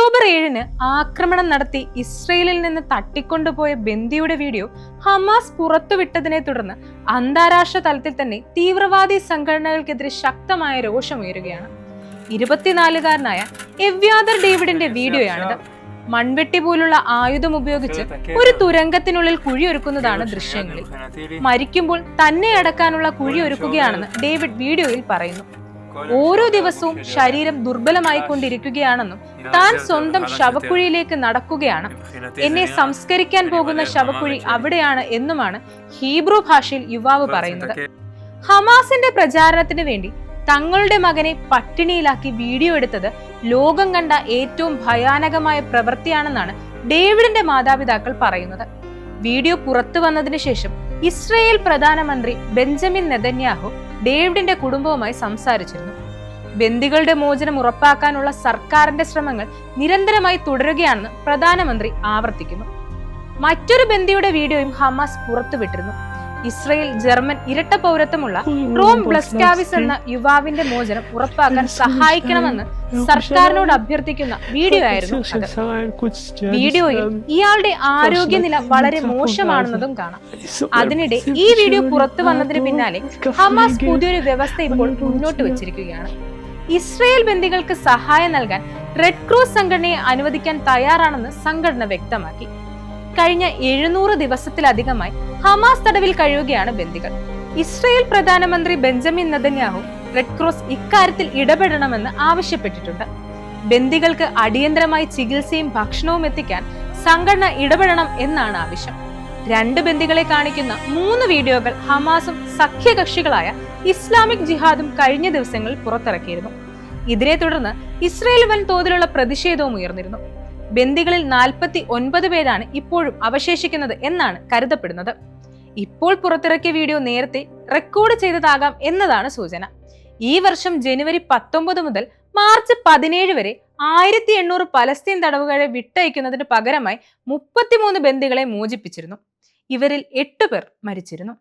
October 7-ന് ആക്രമണം നടത്തി ഇസ്രയേലിൽ നിന്ന് തട്ടിക്കൊണ്ടുപോയ ബന്ദിയുടെ വീഡിയോ ഹമാസ് പുറത്തുവിട്ടതിനെ തുടർന്ന് അന്താരാഷ്ട്ര തലത്തിൽ തന്നെ തീവ്രവാദി സംഘടനകൾക്കെതിരെ ശക്തമായ രോഷമുയരുകയാണ്. 24-കാരനായ എവ്യാദർ ഡേവിഡിന്റെ വീഡിയോയാണിത്. മൺവെട്ടി പോലുള്ള ആയുധം ഉപയോഗിച്ച് ഒരു തുരങ്കത്തിനുള്ളിൽ കുഴിയൊരുക്കുന്നതാണ് ദൃശ്യങ്ങളിൽ. മരിക്കുമ്പോൾ തന്നെ അടക്കാനുള്ള കുഴിയൊരുക്കുകയാണെന്ന് ഡേവിഡ് വീഡിയോയിൽ പറയുന്നു. ഓരോ ദിവസവും ശരീരം ദുർബലമായിക്കൊണ്ടിരിക്കുകയാണെന്നും താൻ സ്വന്തം ശവക്കുഴിയിലേക്ക് നടക്കുകയാണ്, എന്നെ സംസ്കരിക്കാൻ പോകുന്ന ശവക്കുഴി അവിടെയാണ് എന്നുമാണ് ഹീബ്രു ഭാഷയിൽ യുവാവ് പറയുന്നത്. ഹമാസിന്റെ പ്രചാരണത്തിന് വേണ്ടി തങ്ങളുടെ മകനെ പട്ടിണിയിലാക്കി വീഡിയോ എടുത്തത് ലോകം കണ്ട ഏറ്റവും ഭയാനകമായ പ്രവൃത്തിയാണെന്നാണ് ഡേവിഡിന്റെ മാതാപിതാക്കൾ പറയുന്നത്. വീഡിയോ പുറത്തു വന്നതിന് ശേഷം ഇസ്രയേൽ പ്രധാനമന്ത്രി ബെഞ്ചമിൻ നെതന്യാഹു ഡേവിഡിന്റെ കുടുംബവുമായി സംസാരിച്ചിരുന്നു. ബന്ദികളുടെ മോചനം ഉറപ്പാക്കാനുള്ള സർക്കാരിന്റെ ശ്രമങ്ങൾ നിരന്തരമായി തുടരുകയാണെന്ന് പ്രധാനമന്ത്രി ആവർത്തിക്കുന്നു. മറ്റൊരു ബന്ദിയുടെ വീഡിയോയും ഹമാസ് പുറത്തുവിട്ടിരുന്നു. ഇസ്രയേൽ ജർമ്മൻ ഇരട്ട പൗരത്വമുള്ള റോം ബ്ലസ്കാവിസ് എന്ന യുവാവിന്റെ മോചനം ഉറപ്പാക്കാൻ സഹായിക്കണമെന്ന് സർക്കാരിനോട് അഭ്യർത്ഥിക്കുന്ന വീഡിയോ ആയിരുന്നു അത്. വീഡിയോയിൽ ഇയാളുടെ ആരോഗ്യനില വളരെ മോശമാണെന്നതും കാണാം. അതിനിടെ ഈ വീഡിയോ പുറത്തു വന്നതിന് പിന്നാലെ ഹമാസ് പുതിയൊരു വ്യവസ്ഥ ഇപ്പോൾ മുന്നോട്ട് വെച്ചിരിക്കുകയാണ്. ഇസ്രയേൽ ബന്ദികൾക്ക് സഹായം നൽകാൻ റെഡ് ക്രോസ് സംഘടനയെ അനുവദിക്കാൻ തയ്യാറാണെന്ന് സംഘടന വ്യക്തമാക്കി. കഴിഞ്ഞ 700 ദിവസത്തിലധികമായി ഹമാസ് തടവിൽ കഴിയുകയാണ് ബന്ദികൾ. ഇസ്രയേൽ പ്രധാനമന്ത്രി ബെഞ്ചമിൻ നെതന്യാഹു റെഡ് ക്രോസ് ഇക്കാര്യത്തിൽ ഇടപെടണമെന്ന് ആവശ്യപ്പെട്ടിട്ടുണ്ട്. ബന്ദികൾക്ക് അടിയന്തരമായി ചികിത്സയും ഭക്ഷണവും എത്തിക്കാൻ സംഘടന ഇടപെടണം എന്നാണ് ആവശ്യം. 2 ബന്ദികളെ കാണിക്കുന്ന 3 വീഡിയോകൾ ഹമാസും സഖ്യകക്ഷികളായ ഇസ്ലാമിക് ജിഹാദും കഴിഞ്ഞ ദിവസങ്ങളിൽ പുറത്തിറക്കിയിരുന്നു. ഇതിനെ തുടർന്ന് ഇസ്രയേൽ വൻതോതിലുള്ള പ്രതിഷേധവും ഉയർന്നിരുന്നു. ബന്ദികളിൽ 49 പേരാണ് ഇപ്പോഴും അവശേഷിക്കുന്നത് എന്നാണ് കരുതപ്പെടുന്നത്. ഇപ്പോൾ പുറത്തിറക്കിയ വീഡിയോ നേരത്തെ റെക്കോർഡ് ചെയ്തതാകാം എന്നതാണ് സൂചന. ഈ വർഷം ജനുവരി 19 മുതൽ മാർച്ച് 17 വരെ 1800 പലസ്തീൻ തടവുകാരെ വിട്ടയക്കുന്നതിന് പകരമായി 33 ബന്ദികളെ മോചിപ്പിച്ചിരുന്നു. ഇവരിൽ 8 പേർ മരിച്ചിരുന്നു.